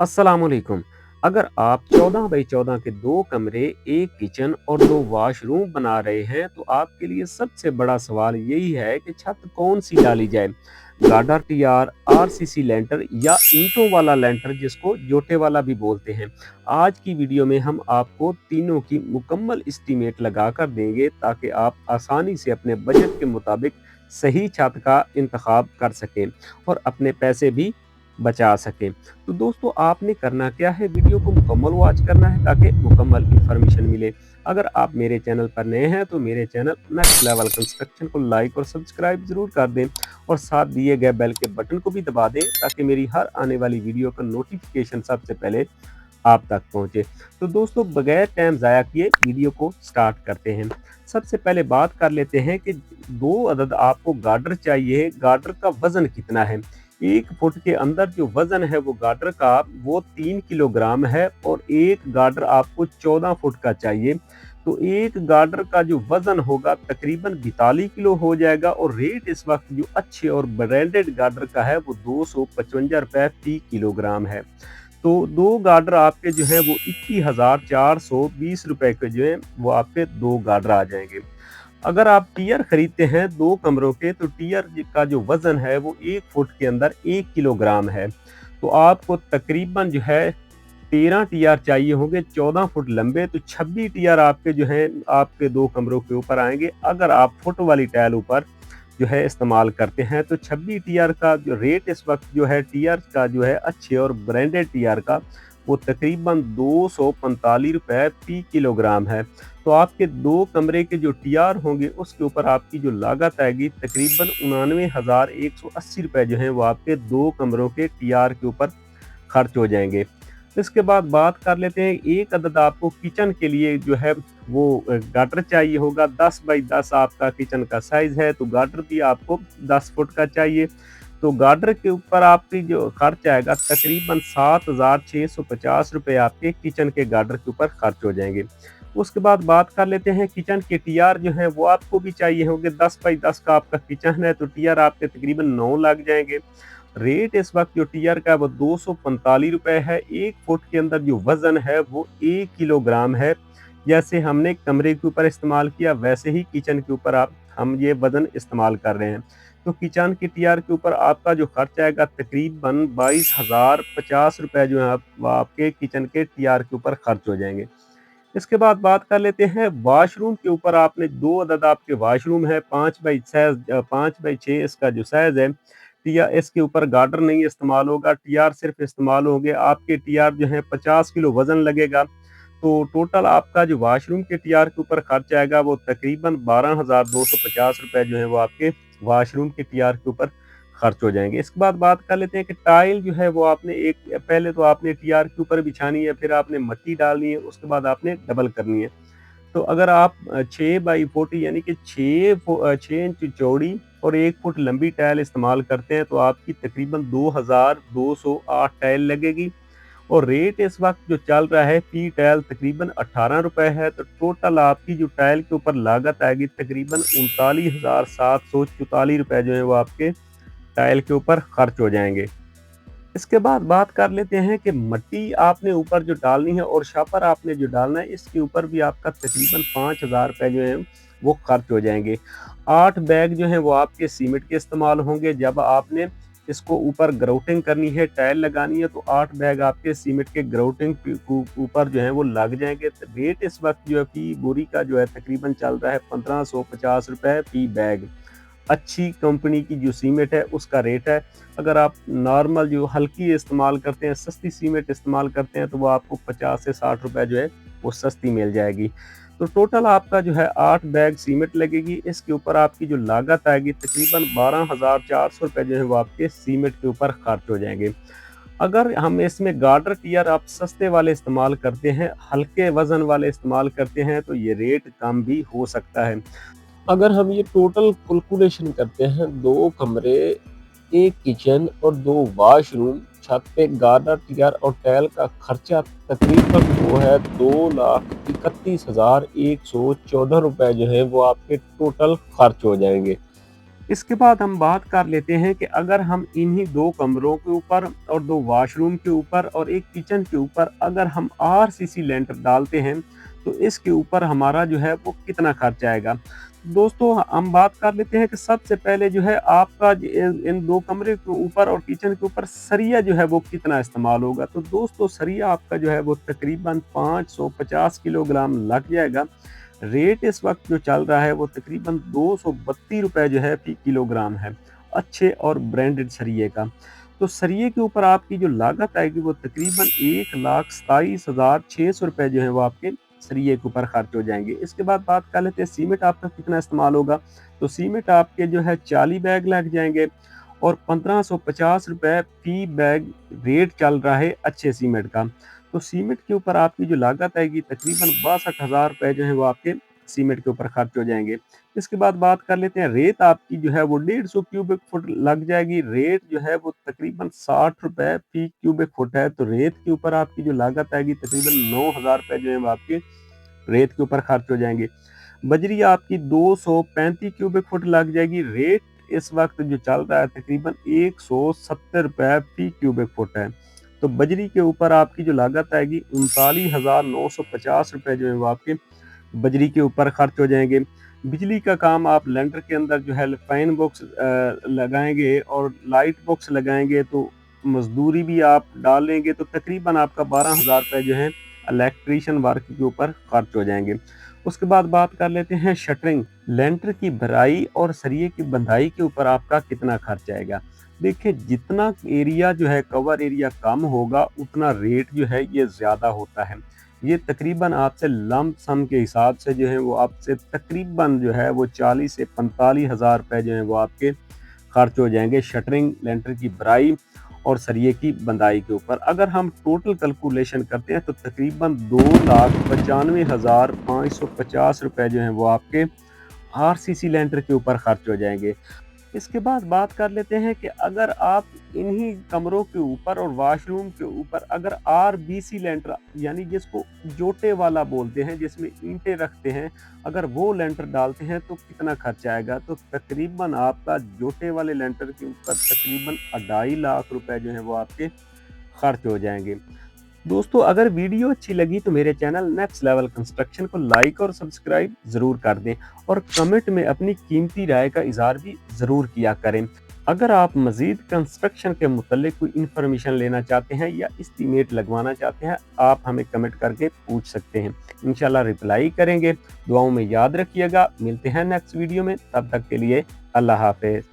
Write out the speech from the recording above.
अस्सलामुअलैकुम। अगर आप 14 बाई 14 के 2 कमरे, 1 किचन और 2 वॉशरूम बना रहे हैं, तो आपके लिए सबसे बड़ा सवाल यही है कि छत कौन-सी डाली जाए? गार्डर टीआर, आरसीसी लेंटर या ईंटों वाला लेंटर जिसको जोटे वाला भी बोलते हैं। आज की वीडियो में हम आपको तीनों की मुकम्मल एस्टीमेट लगाकर देंगे ताकि आप आसानी से अपने बजट के मुताबिक सही छत का इंतखाब कर सकें और अपने पैसे भी बचा सकें। तो दोस्तों आपने करना क्या है, वीडियो को मुकम्मल वॉच करना है ताकि मुकम्मल इंफॉर्मेशन मिले। अगर आप मेरे चैनल पर नए हैं तो मेरे चैनल नेक्स्ट लेवल कंस्ट्रक्शन को लाइक और सब्सक्राइब जरूर कर दें और साथ दिए गए बेल के बटन को भी दबा दें ताकि मेरी हर आने वाली वीडियो का नोटिफिकेशन सबसे पहले आप तक पहुंचे। तो दोस्तों बगैर टाइम ज़ाया किए वीडियो को स्टार्ट करते हैं। सबसे पहले बात कर लेते हैं कि 2 अदद आपको गार्डर चाहिए। गार्डर का वज़न कितना है? 1 फुट के अंदर जो वज़न है वो गार्डर का वो 3 किलोग्राम है और एक गार्डर आपको 14 फुट का चाहिए। तो एक गार्डर का जो वज़न होगा तकरीबन 42 किलो हो जाएगा और रेट इस वक्त जो अच्छे और ब्रांडेड गार्डर का है वो 255 रुपये फी किलोग्राम है। तो 2 गार्डर आपके जो है वो 21,420 रुपए के जो है वो आपके 2 गार्डर आ जाएंगे। अगर आप टियर खरीदते हैं 2 कमरों के तो टियर का जो वजन है वो 1 फुट के अंदर 1 किलोग्राम है। तो आपको तकरीबन जो है 13 टियर चाहिए होंगे 14 फुट लंबे, तो 26 टियर आपके जो है आपके 2 कमरों के ऊपर आएंगे। अगर आप फुट वाली टाइल ऊपर जो है इस्तेमाल करते हैं तो 26 टीआर का जो रेट इस वक्त जो है टीआर का जो है अच्छे और ब्रांडेड टीआर का वो तकरीबन 245 रुपये फी किलोग्राम है। तो आपके 2 कमरे के जो टीआर होंगे उसके ऊपर आपकी जो लागत आएगी तकरीबन 99,180 रुपये जो है वो आपके 2 कमरों के टीआर के ऊपर खर्च हो जाएंगे। इसके बाद बात कर लेते हैं, एक अदद आपको किचन के लिए जो है वो गार्डर चाहिए होगा। 10 बाई 10 आपका किचन का साइज़ है तो गार्डर भी आपको 10 फुट का चाहिए। तो गार्डर के ऊपर आपकी जो खर्च आएगा तकरीबन 7,650 रुपये आपके किचन के गार्डर के ऊपर खर्च हो जाएंगे। उसके बाद बात कर लेते हैं किचन के टीआर जो है वो आपको भी चाहिए होंगे। 10 बाई 10 का आपका किचन है तो टीआर आपके तकरीबन 9 लग जाएंगे। रेट इस वक्त जो टीआर का वो 245 रुपये है। 1 फुट के अंदर जो वज़न है वो 1 किलोग्राम है। जैसे हमने कमरे के ऊपर इस्तेमाल किया वैसे ही किचन के ऊपर हम ये वज़न इस्तेमाल कर रहे हैं। तो किचन की टीआर के ऊपर आपका जो खर्च आएगा तकरीबन 22,050 रुपये जो है आपके किचन के टीआर के ऊपर खर्च हो जाएंगे। इसके बाद बात कर लेते हैं वॉशरूम के ऊपर। आपने 2 अदद आपके वॉशरूम है, 5 बाई 6 इसका जो साइज़ है। टिया इसके ऊपर गार्डर नहीं इस्तेमाल होगा, टीआर सिर्फ इस्तेमाल होंगे। आपके टीआर जो है 50 किलो वज़न लगेगा। तो टोटल आपका जो वॉशरूम के टीआर के ऊपर खर्च आएगा वो तकरीबन 12,250 रुपये जो है वो आपके वॉशरूम के टीआर के ऊपर खर्च हो जाएंगे। इसके बाद बात कर लेते हैं कि टाइल जो है वो आपने एक पहले तो आपने टीआर के ऊपर बिछानी है, फिर आपने मट्टी डालनी है, उसके बाद आपने डबल करनी है। तो अगर आप 6 बाई 40 यानी कि 6 इंच चौड़ी और 1 फुट लंबी टाइल इस्तेमाल करते हैं तो आपकी तकरीबन 2,208 टाइल लगेगी और रेट इस वक्त जो चल रहा है फी टाइल तकरीबन 18 रुपये है। तो टोटल आपकी जो टाइल के ऊपर लागत आएगी तकरीबन 39,744 रुपये जो है वो आपके टाइल के ऊपर खर्च हो जाएंगे। इसके बाद बात कर लेते हैं कि मट्टी आपने ऊपर जो डालनी है और शापर आपने जो डालना है इसके ऊपर भी आपका तकरीबन 5,000 रुपये जो है वो खर्च हो जाएंगे। 8 बैग जो हैं वो आपके सीमेंट के इस्तेमाल होंगे। जब आपने इसको ऊपर ग्राउटिंग करनी है, टाइल लगानी है, तो 8 बैग आपके सीमेंट के ग्राउटिंग ऊपर जो है वो लग जाएंगे। रेट इस वक्त जो है फी बोरी का जो है तकरीबन चल रहा है 1550 रुपये फी बैग। अच्छी कंपनी की जो सीमेंट है उसका रेट है। अगर आप नॉर्मल जो हल्की इस्तेमाल करते हैं, सस्ती सीमेंट इस्तेमाल करते हैं तो वो आपको 50 से 60 रुपये जो है वो सस्ती मिल जाएगी। तो टोटल आपका जो है 8 बैग सीमेंट लगेगी। इसके ऊपर आपकी जो लागत आएगी तकरीबन 12,400 रुपये जो है वो आपके सीमेंट के ऊपर खर्च हो जाएंगे। अगर हम इसमें गार्डर टियर आप सस्ते वाले इस्तेमाल करते हैं, हल्के वज़न वाले इस्तेमाल करते हैं तो ये रेट कम भी हो सकता है। अगर हम ये टोटल कैलकुलेशन करते हैं, 2 कमरे, 1 किचन और 2 वॉशरूम, छत पे गार्डर टीआर और टाइल का खर्चा तकरीबन वो है 2,31,114 रुपये जो है वो आपके टोटल खर्च हो जाएंगे। इसके बाद हम बात कर लेते हैं कि अगर हम इन्हीं 2 कमरों के ऊपर और 2 वॉशरूम के ऊपर और 1 किचन के ऊपर अगर हम आरसीसी लेंटर डालते हैं, तो इसके ऊपर हमारा जो है वो कितना खर्च आएगा। दोस्तों हम बात कर लेते हैं कि सबसे पहले जो है आपका इन 2 कमरे के ऊपर और किचन के ऊपर सरिया जो है वो कितना इस्तेमाल होगा। तो दोस्तों सरिया आपका जो है वो तकरीबन 550 किलोग्राम लग जाएगा। रेट इस वक़्त जो चल रहा है वो तकरीबन ₹232 जो है फ़ी किलोग्राम है, अच्छे और ब्रांडेड सरिये का। तो सरिये के ऊपर आपकी जो लागत आएगी वो तकरीबन ₹1,27,600 जो है वो आपके सरिये के ऊपर खर्च हो जाएँगे। इसके बाद बात कर लेते हैं सीमेंट आपका कितना इस्तेमाल होगा, तो सीमेंट आपके जो है 40 बैग लग जाएँगे और ₹1550 फ़ी बैग रेट चल रहा है अच्छे सीमेंट का। तो सीमेंट के ऊपर आपकी जो लागत आएगी तकरीबन ₹62,000 जो है वो आपके सीमेंट के ऊपर खर्च हो जाएँगे। इसके बाद बात कर लेते हैं रेत आपकी जो है वो 150 क्यूबिक फुट लग जाएगी। रेत जो है वो तकरीबन ₹60 फ़ी क्यूबिक फुट है। तो रेत के ऊपर आपकी जो लागत आएगी तकरीबन ₹9,000 जो है वो आपके रेत के ऊपर खर्च हो जाएँगे। बजरी आपकी 235 क्यूबिक फुट लग जाएगी। रेट इस वक़्त जो चल रहा है तकरीबन ₹170 फ़ी क्यूबिक फुट है। तो बजरी के ऊपर आपकी जो लागत आएगी ₹39,950 जो है वो आपके बजरी के ऊपर खर्च हो जाएँगे। बिजली का काम आप लेंटर के अंदर जो है फैन बॉक्स लगाएँगे और लाइट बॉक्स लगाएँगे तो मज़दूरी भी आप डालेंगे तो तकरीबन आपका ₹12,000 जो है इलेक्ट्रीशियन वर्क के ऊपर खर्च हो जाएँगे। उसके बाद बात कर लेते हैं शटरिंग, लेंटर की भराई और सरिये की बंधाई के ऊपर आपका कितना खर्च आएगा। देखिए जितना एरिया जो है कवर एरिया कम होगा उतना रेट जो है ये ज़्यादा होता है। ये तकरीबन आपसे लम्प सम के हिसाब से जो है वो आपसे तकरीबन जो है वो 40 से 45,000 रुपए जो है वो आपके खर्च हो जाएँगे शटरिंग, लेंटर की भराई और सरिये की बंधाई के ऊपर। अगर हम टोटल कैलकुलेशन करते हैं तो तकरीबन 2,95,550 रुपए जो हैं वो आपके आरसीसी लेंटर के ऊपर खर्च हो जाएँगे। इसके बाद बात कर लेते हैं कि अगर आप इन्हीं कमरों के ऊपर और वॉशरूम के ऊपर अगर आरबीसी लेंटर यानी जिसको जोटे वाला बोलते हैं जिसमें ईंटें रखते हैं, अगर वो लेंटर डालते हैं तो कितना खर्च आएगा? तो तकरीबन आपका जोटे वाले लेंटर के ऊपर तकरीबन 2.5 लाख रुपए जो हैं वो आपके खर्च हो जाएँगे। दोस्तों अगर वीडियो अच्छी लगी तो मेरे चैनल नेक्स्ट लेवल कंस्ट्रक्शन को लाइक और सब्सक्राइब ज़रूर कर दें और कमेंट में अपनी कीमती राय का इज़हार भी ज़रूर किया करें। अगर आप मज़ीद कंस्ट्रक्शन के मुतालिक कोई इन्फॉर्मेशन लेना चाहते हैं या एस्टीमेट लगवाना चाहते हैं, आप हमें कमेंट करके पूछ सकते हैं। इंशाल्लाह रिप्लाई करेंगे। दुआओं में याद रखिएगा। मिलते हैं नेक्स्ट वीडियो में, तब तक के लिए अल्लाह हाफ़िज़।